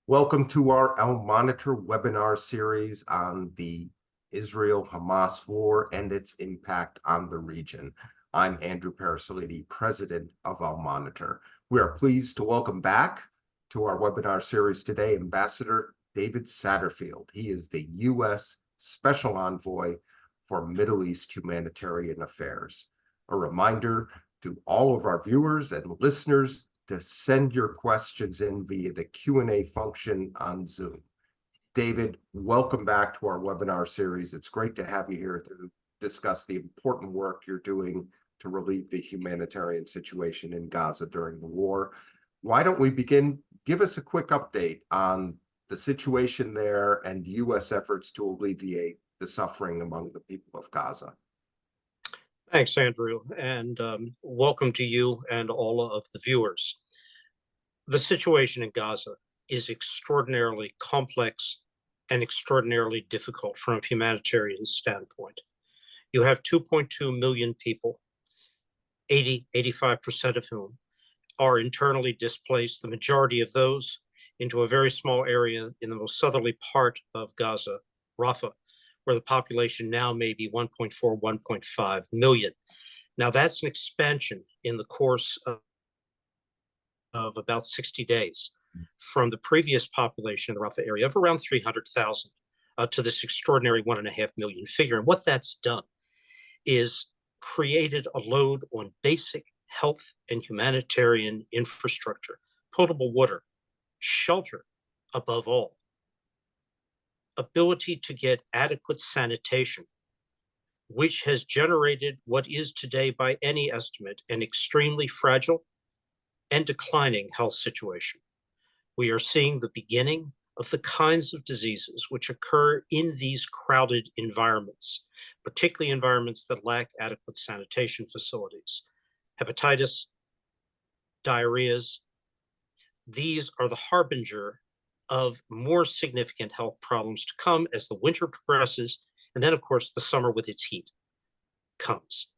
Welcome to our Monitor webinar series on the Israel-Hamas war and its impact on the region. I'm Andrew Parasolidi, president of Monitor. We are pleased to welcome back to our webinar series today Ambassador David Satterfield. He is the U.S. Special Envoy for Middle East Humanitarian Affairs. A reminder to all of our viewers and listeners to send your questions in via the Q&A function on Zoom. David, welcome back to our webinar series. It's great to have you here to discuss the important work you're doing to relieve the humanitarian situation in Gaza during the war. Why don't we begin? Give us a quick update on the situation there and U.S. efforts to alleviate the suffering among the people of Gaza. Thanks, Andrew, and welcome to you and all of the viewers. The situation in Gaza is extraordinarily complex and extraordinarily difficult from a humanitarian standpoint. You have 2.2 million people, 85% of whom are internally displaced, the majority of those into a very small area in the most southerly part of Gaza, Rafah, where the population now may be 1.4, 1.5 million. Now that's an expansion in the course of about 60 days from the previous population in the Rafah area of around 300,000 to this extraordinary 1.5 million figure. And what that's done is created a load on basic health and humanitarian infrastructure, potable water, shelter above all, ability to get adequate sanitation, which has generated what is today, by any estimate, an extremely fragile and declining health situation. We are seeing the beginning of the kinds of diseases which occur in these crowded environments, particularly environments that lack adequate sanitation facilities. Hepatitis, diarrheas, these are the harbinger of more significant health problems to come as the winter progresses, and then, of course, the summer with its heat comes.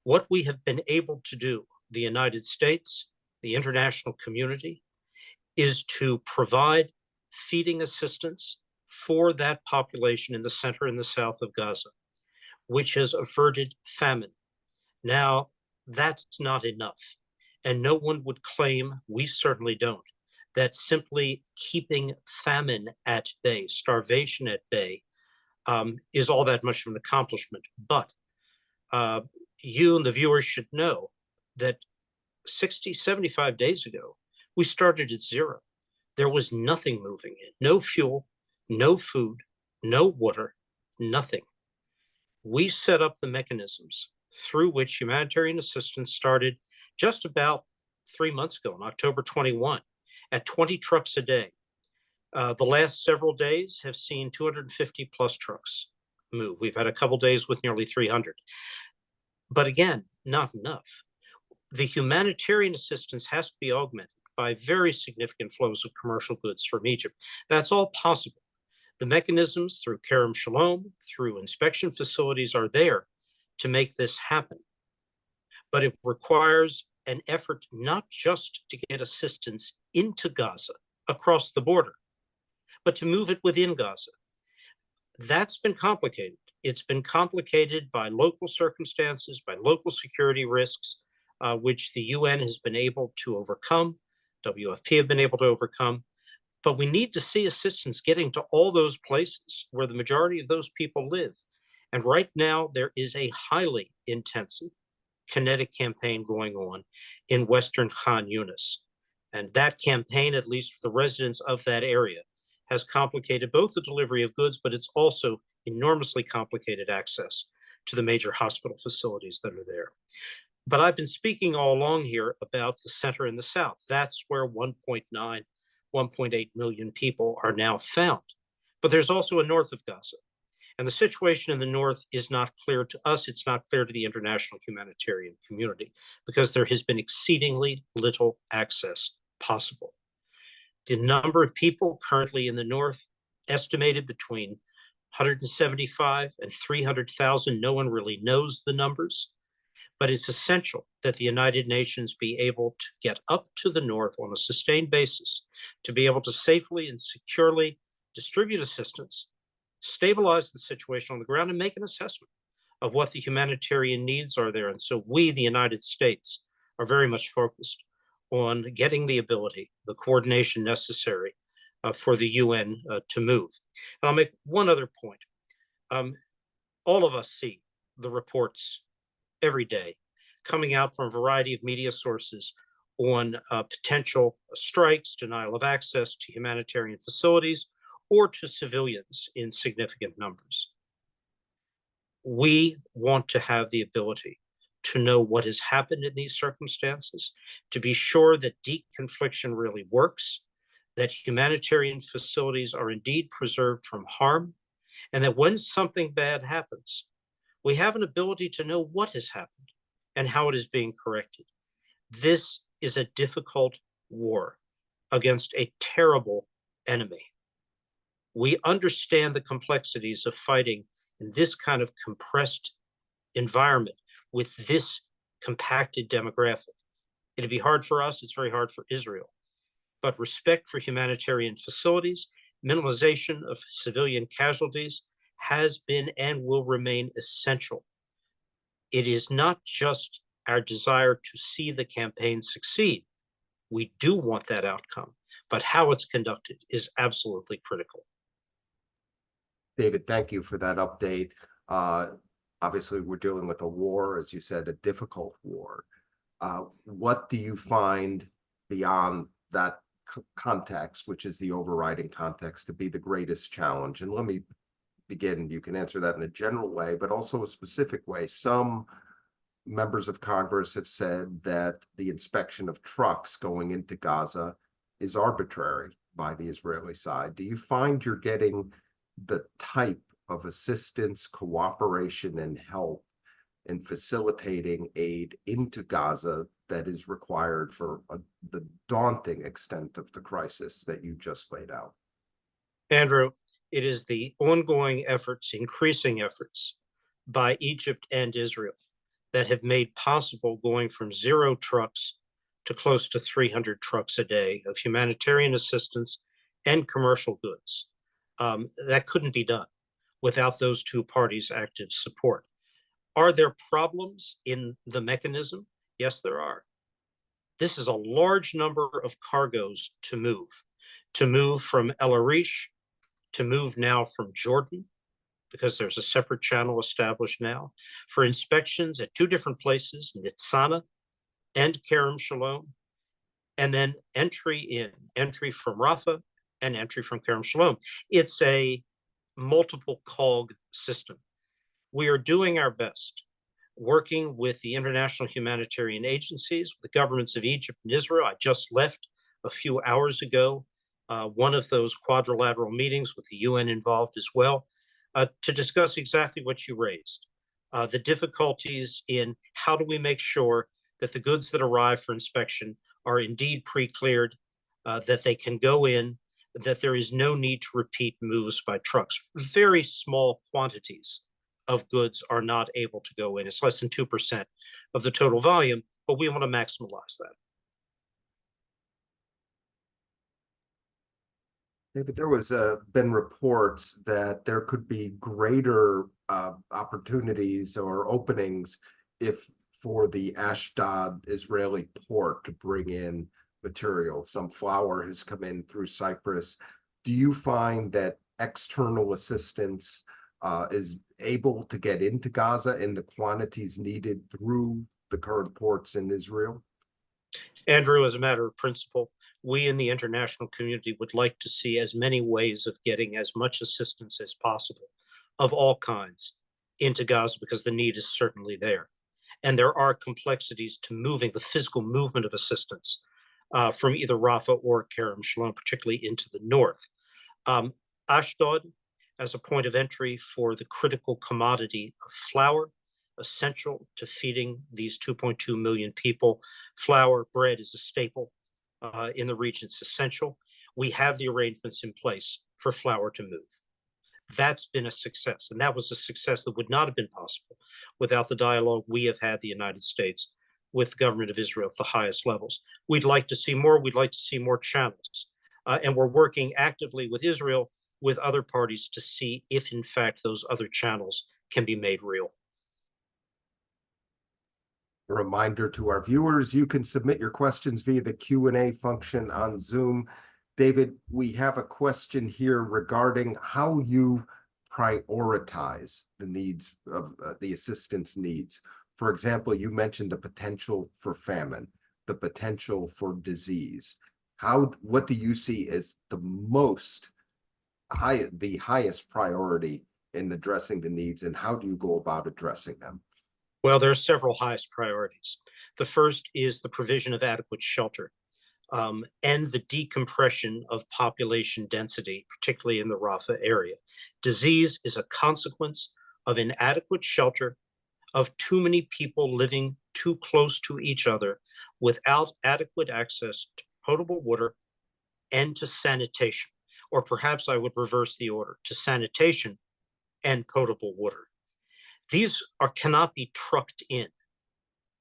What we have been able to do, the United States, the international community, is to provide feeding assistance for that population in the center and the south of Gaza, which has averted famine. Now, that's not enough, and no one would claim, we certainly don't, that simply keeping famine at bay, starvation at bay, is all that much of an accomplishment. But you and the viewers should know that 60, 75 days ago, we started at zero. There was nothing moving in, no fuel, no food, no water, nothing. We set up the mechanisms through which humanitarian assistance started just about 3 months ago, on October 21, at 20 trucks a day. The last several days have seen 250 plus trucks move. We've had a couple days with nearly 300. But again, not enough. The humanitarian assistance has to be augmented by very significant flows of commercial goods from Egypt. That's all possible. The mechanisms through Kerem Shalom, through inspection facilities are there to make this happen. But it requires an effort not just to get assistance into Gaza across the border, but to move it within Gaza. That's been complicated. It's been complicated by local circumstances, by local security risks, which the UN has been able to overcome, WFP have been able to overcome. But we need to see assistance getting to all those places where the majority of those people live. And right now, there is a highly intensive kinetic campaign going on in Western Khan Yunis. And that campaign, at least for the residents of that area, has complicated both the delivery of goods, but it's also enormously complicated access to the major hospital facilities that are there. But I've been speaking all along here about the center and the south. That's where 1.9, 1.8 million people are now found. But there's also a north of Gaza. And the situation in the north is not clear to us. It's not clear to the international humanitarian community because there has been exceedingly little access possible. The number of people currently in the north, estimated between 175 and 300,000. No one really knows the numbers. But it's essential that the United Nations be able to get up to the north on a sustained basis to be able to safely and securely distribute assistance, stabilize the situation on the ground, and make an assessment of what the humanitarian needs are there. And so we, the United States, are very much focused on getting the ability, the coordination necessary for the UN to move. And I'll make one other point. All of us see the reports every day coming out from a variety of media sources on potential strikes, denial of access to humanitarian facilities, or to civilians in significant numbers. We want to have the ability to know what has happened in these circumstances, to be sure that deconfliction really works, that humanitarian facilities are indeed preserved from harm, and that when something bad happens, we have an ability to know what has happened and how it is being corrected. This is a difficult war against a terrible enemy. We understand the complexities of fighting in this kind of compressed environment with this compacted demographic. It'd be hard for us, it's very hard for Israel. But respect for humanitarian facilities, minimization of civilian casualties has been and will remain essential. It is not just our desire to see the campaign succeed. We do want that outcome, but how it's conducted is absolutely critical. David, thank you for that update. Obviously, we're dealing with a war, as you said, a difficult war. What do you find beyond that context, which is the overriding context, to be the greatest challenge? And let me begin. You can answer that in a general way, but also a specific way. Some members of Congress have said that the inspection of trucks going into Gaza is arbitrary by the Israeli side. Do you find you're getting the type of assistance, cooperation, and help in facilitating aid into Gaza that is required for the daunting extent of the crisis that you just laid out? Andrew, it is the ongoing efforts, increasing efforts by Egypt and Israel that have made possible going from 0 trucks to close to 300 trucks a day of humanitarian assistance and commercial goods. That couldn't be done without those two parties' active support. Are there problems in the mechanism? Yes, there are. This is a large number of cargoes to move from El Arish, to move now from Jordan, because there's a separate channel established now, for inspections at 2 different places, Nitzana and Kerem Shalom, and then entry from Rafah and entry from Kerem Shalom. It's a multiple cog system. We are doing our best, working with the international humanitarian agencies, with the governments of Egypt and Israel. I just left a few hours ago one of those quadrilateral meetings with the UN involved as well, to discuss exactly what you raised. The difficulties in how do we make sure that the goods that arrive for inspection are indeed pre-cleared, that they can go in, that there is no need to repeat moves by trucks. Very small quantities of goods are not able to go in. It's less than 2% of the total volume, but we want to maximize that. David, there was been reports that there could be greater opportunities or openings if for the Ashdod Israeli port to bring in material. Some flour has come in through Cyprus. Do you find that external assistance is able to get into Gaza in the quantities needed through the current ports in Israel? Andrew, as a matter of principle, we in the international community would like to see as many ways of getting as much assistance as possible of all kinds into Gaza, because the need is certainly there. And there are complexities to moving the physical movement of assistance from either Rafah or Kerem Shalom, particularly into the north. Ashdod, as a point of entry for the critical commodity of flour, essential to feeding these 2.2 million people. Flour, bread is a staple in the region. It's essential. We have the arrangements in place for flour to move. That's been a success, and that was a success that would not have been possible without the dialogue we have had, the United States, with the government of Israel at the highest levels. We'd like to see more. We'd like to see more channels. And we're working actively with Israel, with other parties, to see if, in fact, those other channels can be made real. A reminder to our viewers, you can submit your questions via the Q&A function on Zoom. David, we have a question here regarding how you prioritize the needs of the assistance needs. For example, you mentioned the potential for famine, the potential for disease. What do you see as the highest priority in addressing the needs, and how do you go about addressing them? Well, there are several highest priorities. The first is the provision of adequate shelter and the decompression of population density, particularly in the Rafah area. Disease is a consequence of inadequate shelter, of too many people living too close to each other without adequate access to potable water and to sanitation. Or perhaps I would reverse the order, to sanitation and potable water. These cannot be trucked in.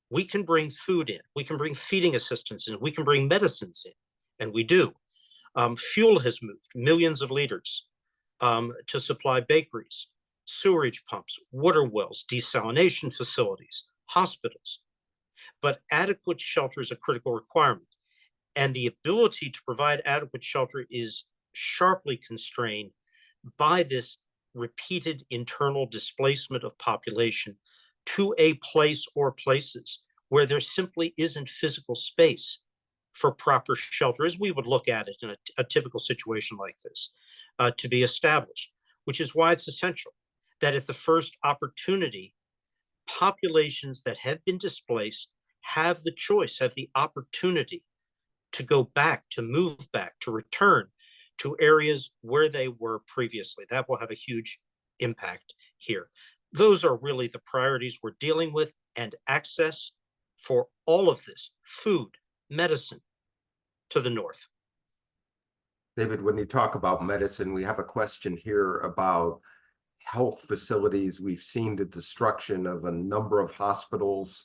We can bring food in, we can bring feeding assistance in, we can bring medicines in, and we do. Fuel has moved millions of liters to supply bakeries, sewerage pumps, water wells, desalination facilities, hospitals. But adequate shelter is a critical requirement. And the ability to provide adequate shelter is sharply constrained by this repeated internal displacement of population to a place or places where there simply isn't physical space for proper shelter, as we would look at it in a typical situation like this, to be established, which is why it's essential that at the first opportunity, populations that have been displaced have the choice, have the opportunity to go back, to move back, to return to areas where they were previously. That will have a huge impact here. Those are really the priorities we're dealing with, and access for all of this, food, medicine, to the north. David, when you talk about medicine, we have a question here about health facilities. We've seen the destruction of a number of hospitals.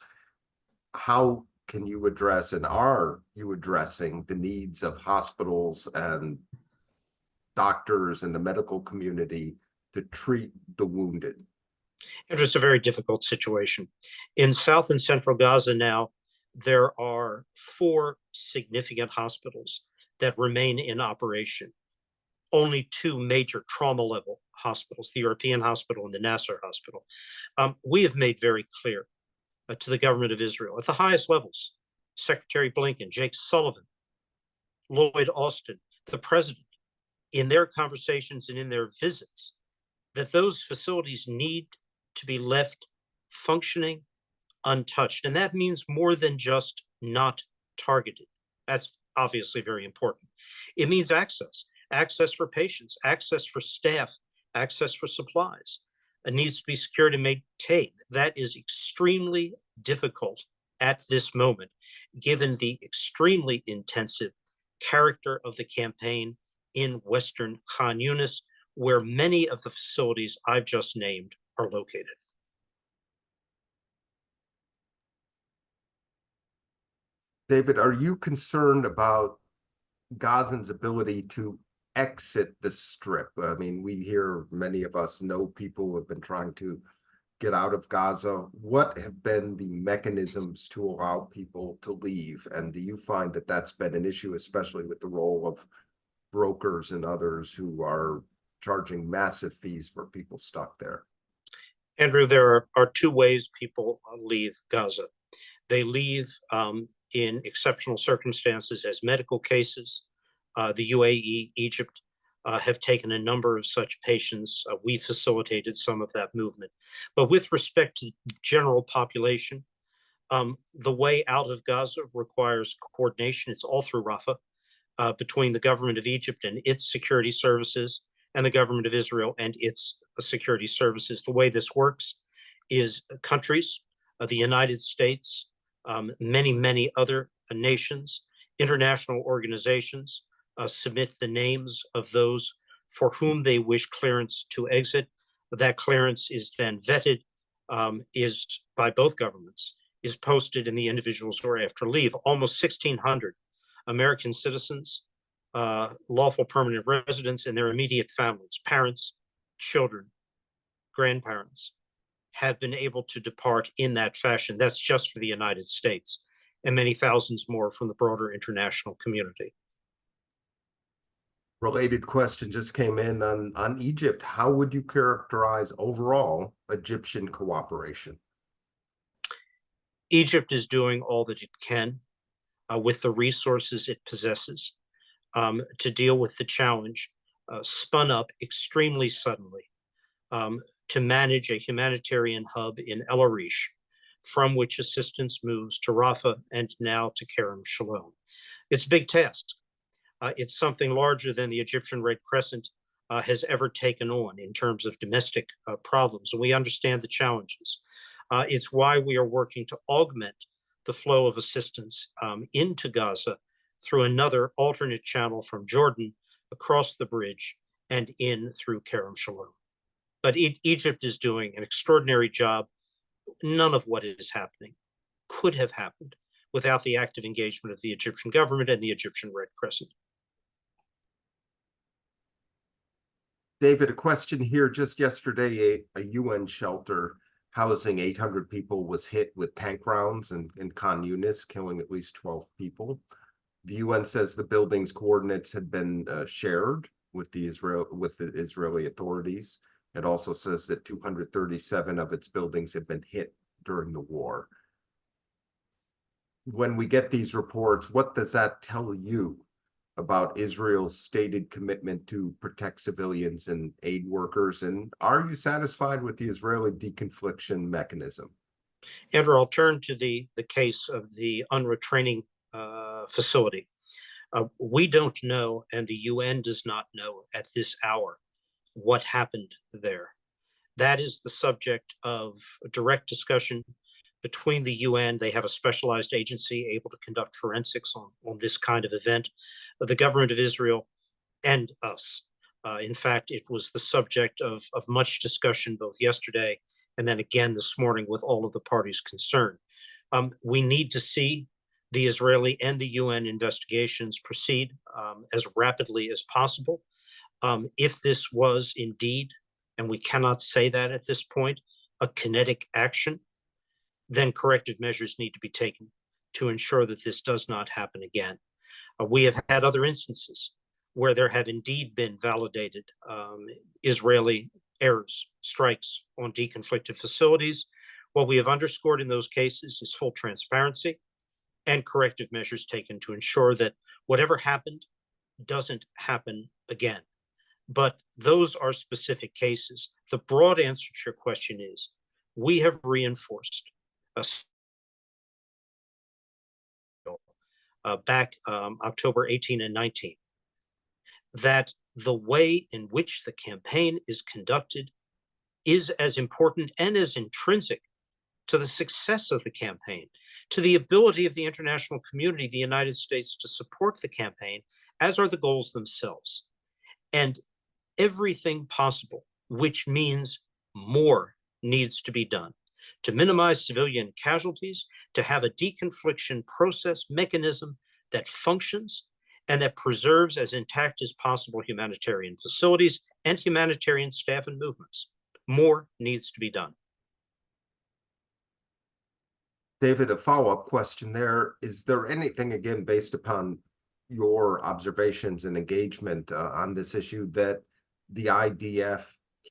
How can you address, and are you addressing, the needs of hospitals and doctors and the medical community to treat the wounded? And it's a very difficult situation. In South and Central Gaza now, there are 4 significant hospitals that remain in operation. Only 2 major trauma level hospitals, the European Hospital and the Nasser Hospital. We have made very clear to the government of Israel at the highest levels, Secretary Blinken, Jake Sullivan, Lloyd Austin, the president, in their conversations and in their visits, that those facilities need to be left functioning untouched. And that means more than just not targeted. That's obviously very important. It means access for patients, access for staff, access for supplies. It needs to be secured and maintained. That is extremely difficult at this moment, given the extremely intensive character of the campaign in Western Khan Yunis, where many of the facilities I've just named are located. David, are you concerned about Gazans' ability to exit the strip? I mean, we hear, many of us know people who have been trying to get out of Gaza. What have been the mechanisms to allow people to leave? And do you find that that's been an issue, especially with the role of brokers and others who are charging massive fees for people stuck there? Andrew, there are 2 ways people leave Gaza. They leave in exceptional circumstances as medical cases. The UAE, Egypt have taken a number of such patients. We facilitated some of that movement. But with respect to the general population, the way out of Gaza requires coordination. It's all through Rafah between the government of Egypt and its security services and the government of Israel and its security services. The way this works is countries, the United States, many other nations, international organizations submit the names of those for whom they wish clearance to exit. That clearance is then vetted, is by both governments, is posted in the individuals who are after leave. Almost 1,600 American citizens, lawful permanent residents, and their immediate families, parents, children, grandparents, have been able to depart in that fashion. That's just for the United States, and many thousands more from the broader international community. Related question just came in on Egypt. How would you characterize overall Egyptian cooperation? Egypt is doing all that it can with the resources it possesses to deal with the challenge spun up extremely suddenly to manage a humanitarian hub in El Arish, from which assistance moves to Rafah and now to Kerem Shalom. It's a big task. It's something larger than the Egyptian Red Crescent has ever taken on in terms of domestic problems, and we understand the challenges. It's why we are working to augment the flow of assistance into Gaza through another alternate channel from Jordan across the bridge and in through Kerem Shalom. But Egypt is doing an extraordinary job. None of what is happening could have happened without the active engagement of the Egyptian government and the Egyptian Red Crescent. David, a question here. Just yesterday, a UN shelter housing 800 people was hit with tank rounds in Khan Yunis, killing at least 12 people. The UN says the building's coordinates had been shared with the Israeli authorities. It also says that 237 of its buildings had been hit during the war. When we get these reports, what does that tell you about Israel's stated commitment to protect civilians and aid workers? And are you satisfied with the Israeli deconfliction mechanism? Andrew, I'll turn to the case of the UNRWA training facility. We don't know, and the UN does not know at this hour, what happened there. That is the subject of a direct discussion between the UN. They have a specialized agency able to conduct forensics on this kind of event, the government of Israel and us. In fact, it was the subject of much discussion both yesterday and then again this morning with all of the parties concerned. We need to see the Israeli and the UN investigations proceed as rapidly as possible. If this was indeed, and we cannot say that at this point, a kinetic action, then corrective measures need to be taken to ensure that this does not happen again. We have had other instances where there have indeed been validated Israeli errors, strikes on deconflicted facilities. What we have underscored in those cases is full transparency and corrective measures taken to ensure that whatever happened doesn't happen again. But those are specific cases. The broad answer to your question is we have reinforced back October 18 and 19 that the way in which the campaign is conducted is as important and as intrinsic to the success of the campaign, to the ability of the international community, the United States, to support the campaign, as are the goals themselves. And everything possible, which means more, needs to be done to minimize civilian casualties, to have a deconfliction process mechanism that functions and that preserves as intact as possible humanitarian facilities and humanitarian staff and movements. More needs to be done. David, a follow-up question there. Is there anything, again, based upon your observations and engagement on this issue that the IDF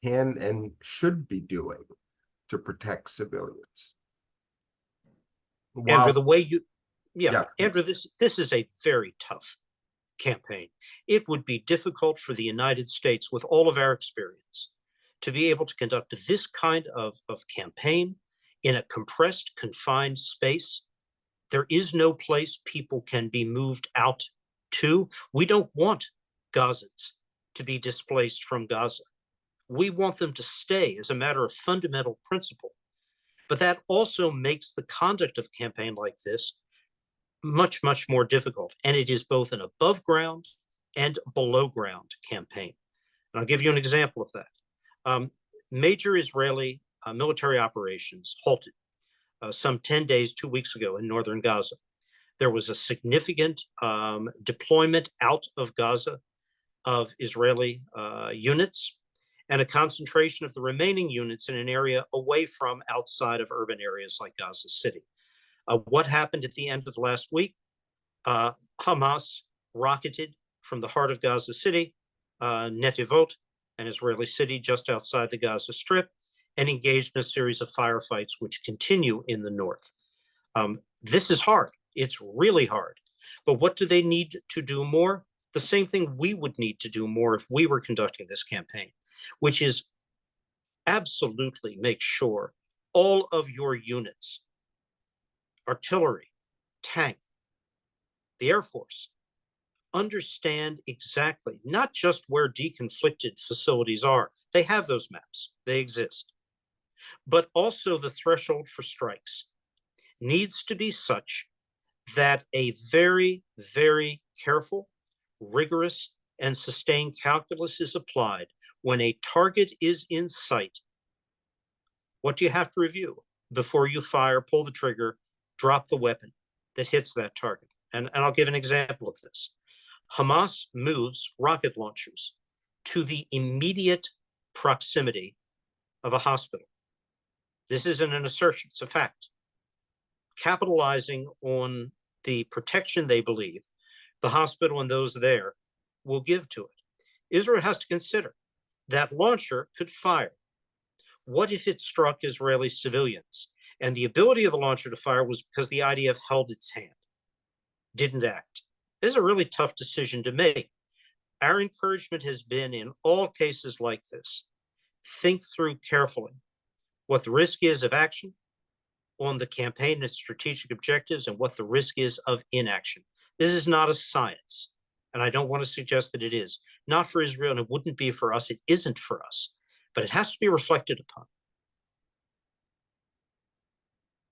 can and should be doing to protect civilians? Andrew, the way you, Yeah. Andrew, this is a very tough campaign. It would be difficult for the United States, with all of our experience, to be able to conduct this kind of campaign in a compressed, confined space. There is no place people can be moved out to. We don't want Gazans to be displaced from Gaza. We want them to stay as a matter of fundamental principle. But that also makes the conduct of a campaign like this much, much more difficult. And it is both an above ground and below ground campaign. And I'll give you an example of that. Major Israeli military operations halted some 10 days, 2 weeks ago in northern Gaza. There was a significant deployment out of Gaza of Israeli units and a concentration of the remaining units in an area away from outside of urban areas like Gaza City. What happened at the end of last week? Hamas rocketed from the heart of Gaza City, Netivot, an Israeli city just outside the Gaza Strip, and engaged in a series of firefights which continue in the north. This is hard. It's really hard. But what do they need to do more? The same thing we would need to do more if we were conducting this campaign, which is absolutely make sure all of your units, artillery, tank, the Air Force, understand exactly not just where deconflicted facilities are. They have those maps. They exist. But also the threshold for strikes needs to be such that a very, very careful, rigorous, and sustained calculus is applied when a target is in sight. What do you have to review before you fire, pull the trigger, drop the weapon that hits that target? And I'll give an example of this. Hamas moves rocket launchers to the immediate proximity of a hospital. This isn't an assertion, it's a fact. Capitalizing on the protection they believe the hospital and those there will give to it. Israel has to consider that launcher could fire. What if it struck Israeli civilians? And the ability of the launcher to fire was because the IDF held its hand, didn't act. This is a really tough decision to make. Our encouragement has been in all cases like this, think through carefully what the risk is of action on the campaign and its strategic objectives and what the risk is of inaction. This is not a science, and I don't want to suggest that it is. Not for Israel, and it wouldn't be for us. It isn't for us, but it has to be reflected upon.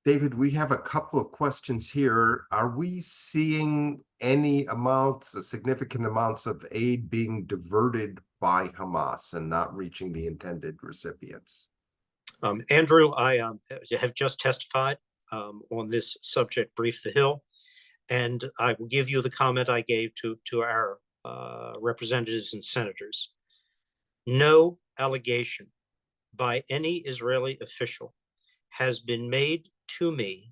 David, we have a couple of questions here. Are we seeing any amounts, significant amounts of aid being diverted by Hamas and not reaching the intended recipients? Andrew, I have just testified on this subject, Brief the Hill, and I will give you the comment I gave to our representatives and senators. No allegation by any Israeli official has been made to me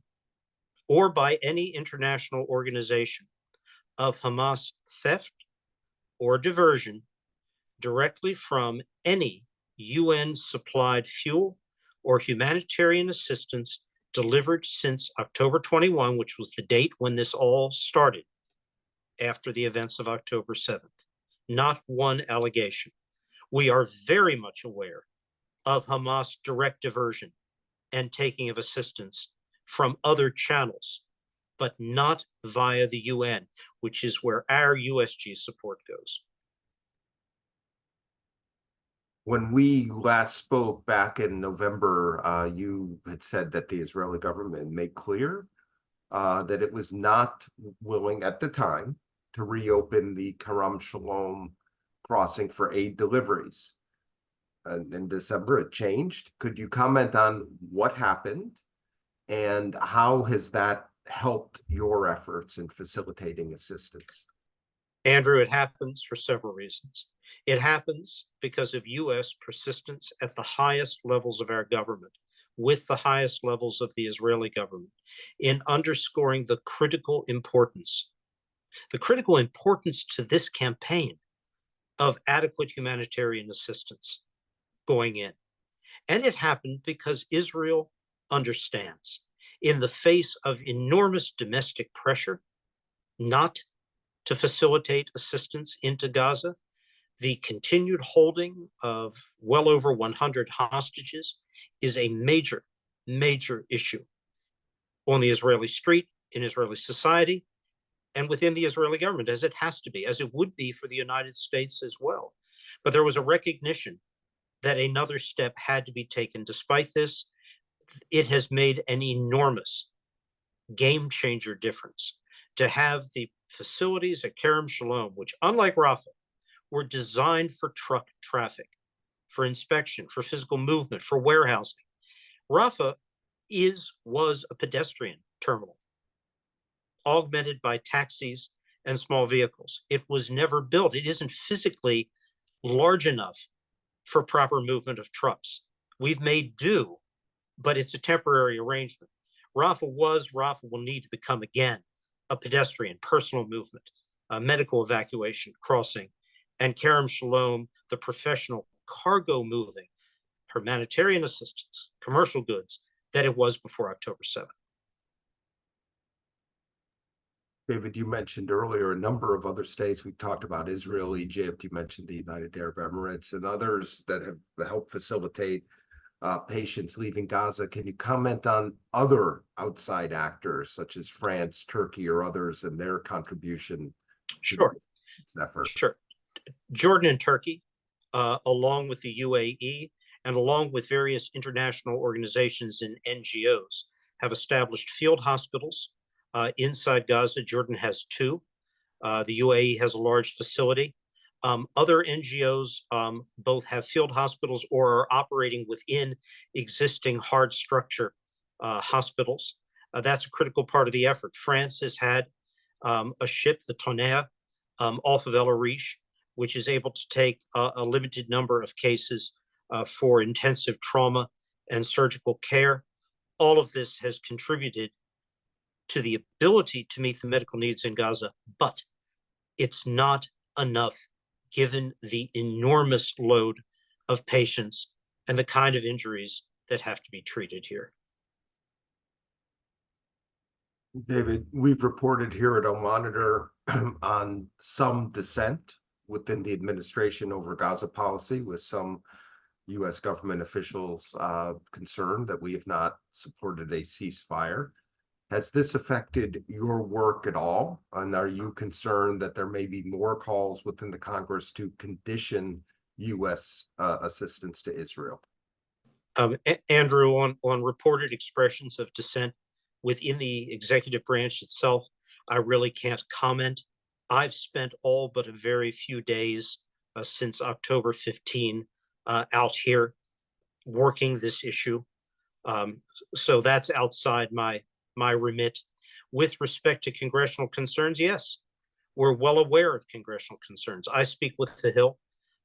or by any international organization of Hamas theft or diversion directly from any UN supplied fuel or humanitarian assistance delivered since October 21, which was the date when this all started after the events of October 7th. Not one allegation. We are very much aware of Hamas direct diversion and taking of assistance from other channels, but not via the UN, which is where our USG support goes. When we last spoke back in November, you had said that the Israeli government made clear that it was not willing at the time to reopen the Karam Shalom crossing for aid deliveries. And in December, it changed. Could you comment on what happened and how has that helped your efforts in facilitating assistance? Andrew, it happens for several reasons. It happens because of U.S. persistence at the highest levels of our government, with the highest levels of the Israeli government, in underscoring the critical importance to this campaign of adequate humanitarian assistance going in. And it happened because Israel understands, in the face of enormous domestic pressure not to facilitate assistance into Gaza, the continued holding of well over 100 hostages is a major, major issue on the Israeli street, in Israeli society, and within the Israeli government, as it has to be, as it would be for the United States as well. But there was a recognition that another step had to be taken. Despite this, it has made an enormous game changer difference to have the facilities at Kerem Shalom, which unlike Rafah, were designed for truck traffic, for inspection, for physical movement, for warehousing. Rafah was a pedestrian terminal, augmented by taxis and small vehicles. It was never built. It isn't physically large enough for proper movement of trucks. We've made do, but it's a temporary arrangement. Rafah will need to become again a pedestrian, personal movement, medical evacuation, crossing, and Kerem Shalom, the professional cargo moving, humanitarian assistance, commercial goods, that it was before October 7th. David, you mentioned earlier a number of other states. We've talked about Israel, Egypt. You mentioned the United Arab Emirates and others that have helped facilitate patients leaving Gaza. Can you comment on other outside actors such as France, Turkey, or others and their contribution to this effort? Sure. Jordan and Turkey, along with the UAE, and along with various international organizations and NGOs, have established field hospitals inside Gaza. Jordan has 2. The UAE has a large facility. Other NGOs both have field hospitals or are operating within existing hard structure hospitals. That's a critical part of the effort. France has had a ship, the Tonnerre, off of El Arish, which is able to take a limited number of cases for intensive trauma and surgical care. All of this has contributed to the ability to meet the medical needs in Gaza, but it's not enough given the enormous load of patients and the kind of injuries that have to be treated here. David, we've reported here at Al Monitor on some dissent within the administration over Gaza policy, with some U.S. government officials concerned that we have not supported a ceasefire. Has this affected your work at all? And are you concerned that there may be more calls within the Congress to condition U.S. assistance to Israel? Andrew, on reported expressions of dissent within the executive branch itself, I really can't comment. I've spent all but a very few days since October 15 out here working this issue. So that's outside my remit. With respect to congressional concerns, yes, we're well aware of congressional concerns. I speak with the Hill,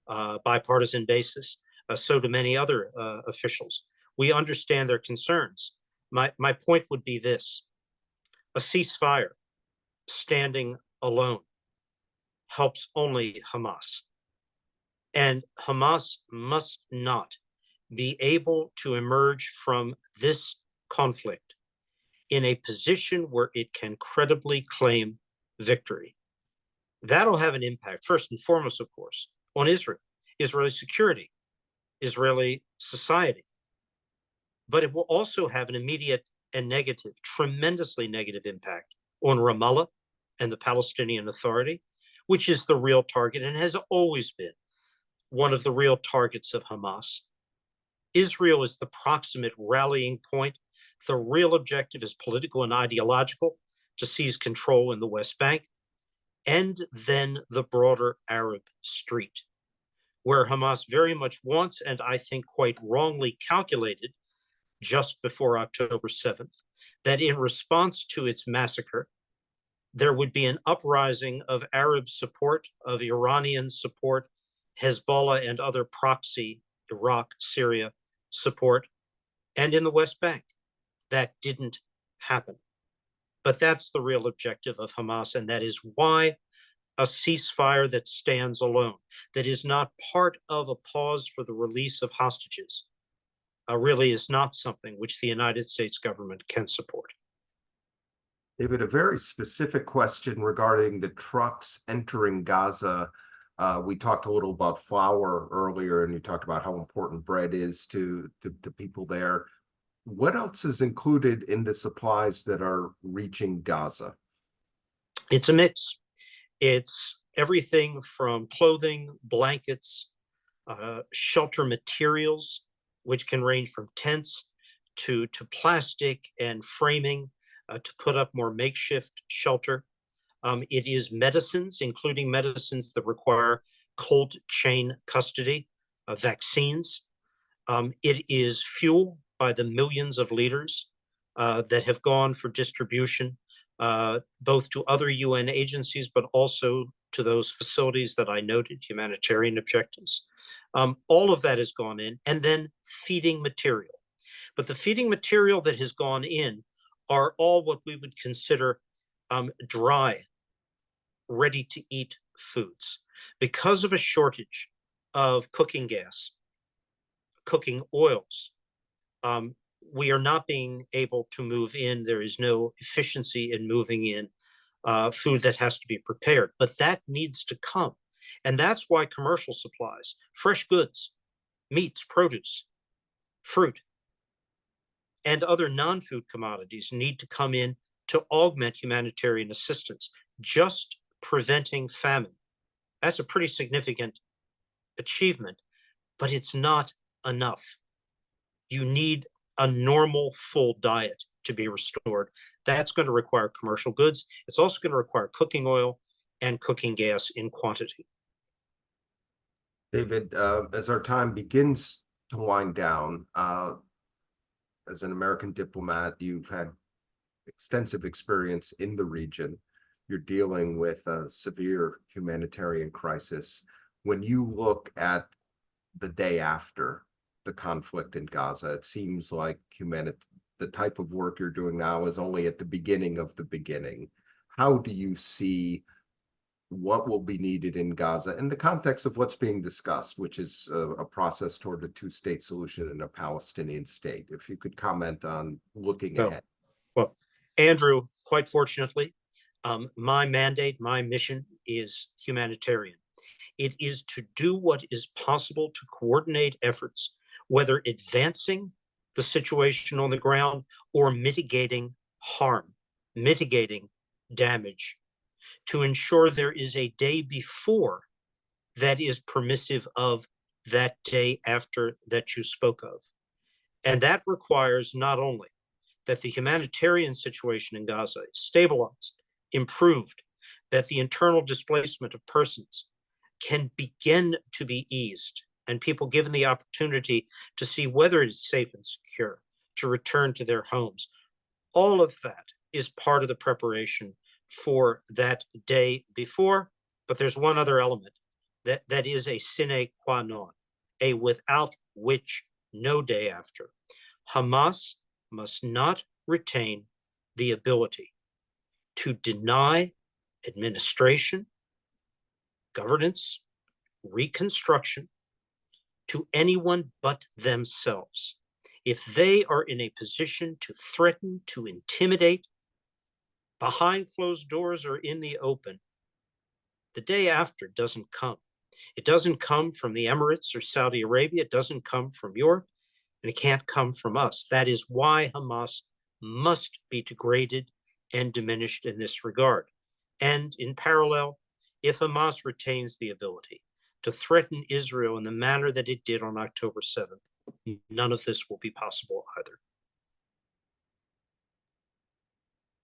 bipartisan basis. So do many other officials. We understand their concerns. My point would be this: a ceasefire standing alone helps only Hamas. And Hamas must not be able to emerge from this conflict in a position where it can credibly claim victory. That'll have an impact, first and foremost, of course, on Israel, Israeli security, Israeli society. But it will also have an immediate and negative, tremendously negative impact on Ramallah and the Palestinian Authority, which is the real target and has always been one of the real targets of Hamas. Israel is the proximate rallying point. The real objective is political and ideological, to seize control in the West Bank, and then the broader Arab street, where Hamas very much wants, and I think quite wrongly calculated just before October 7th, that in response to its massacre, there would be an uprising of Arab support, of Iranian support, Hezbollah and other proxy Iraq, Syria support, and in the West Bank. That didn't happen. But that's the real objective of Hamas, and that is why a ceasefire that stands alone, that is not part of a pause for the release of hostages, really is not something which the United States government can support. David, a very specific question regarding the trucks entering Gaza. We talked a little about flour earlier, and you talked about how important bread is to people there. What else is included in the supplies that are reaching Gaza? It's a mix. It's everything from clothing, blankets, shelter materials, which can range from tents to plastic and framing to put up more makeshift shelter. It is medicines, including medicines that require cold chain custody of vaccines. It is fuel by the millions of liters that have gone for distribution, both to other UN agencies, but also to those facilities that I noted, humanitarian objectives. All of that has gone in, and then feeding material. But the feeding material that has gone in are all what we would consider dry, ready-to-eat foods. Because of a shortage of cooking gas, cooking oils, we are not being able to move in. There is no efficiency in moving in food that has to be prepared, but that needs to come. And that's why commercial supplies, fresh goods, meats, produce, fruit, and other non-food commodities need to come in to augment humanitarian assistance. Just preventing famine, that's a pretty significant achievement, but it's not enough. You need a normal full diet to be restored. That's going to require commercial goods. It's also going to require cooking oil and cooking gas in quantity. David, as our time begins to wind down, as an American diplomat, you've had extensive experience in the region. You're dealing with a severe humanitarian crisis. When you look at the day after the conflict in Gaza, it seems like the type of work you're doing now is only at the beginning of the beginning. How do you see what will be needed in Gaza in the context of what's being discussed, which is a process toward a two-state solution and a Palestinian state? If you could comment on looking ahead. Well, Andrew, quite fortunately, my mandate, my mission is humanitarian. It is to do what is possible to coordinate efforts, whether advancing the situation on the ground or mitigating harm, mitigating damage, to ensure there is a day before that is permissive of that day after that you spoke of. And that requires not only that the humanitarian situation in Gaza is stabilized, improved, that the internal displacement of persons can begin to be eased, and people given the opportunity to see whether it is safe and secure to return to their homes. All of that is part of the preparation for that day before. But there's one other element that is a sine qua non, a without which no day after. Hamas must not retain the ability to deny administration, governance, reconstruction to anyone but themselves. If they are in a position to threaten, to intimidate, behind closed doors or in the open, the day after doesn't come. It doesn't come from the Emirates or Saudi Arabia. It doesn't come from Europe, and it can't come from us. That is why Hamas must be degraded and diminished in this regard. And in parallel, if Hamas retains the ability to threaten Israel in the manner that it did on October 7th, none of this will be possible either.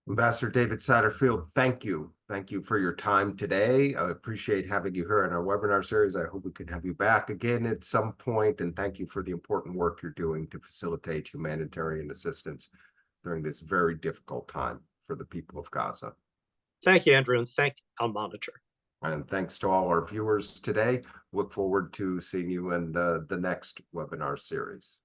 Ambassador David Satterfield, thank you. Thank you for your time today. I appreciate having you here in our webinar series. I hope we can have you back again at some point. And thank you for the important work you're doing to facilitate humanitarian assistance during this very difficult time for the people of Gaza. Thank you, Andrew, and thank Al Monitor. And thanks to all our viewers today. Look forward to seeing you in the next webinar series.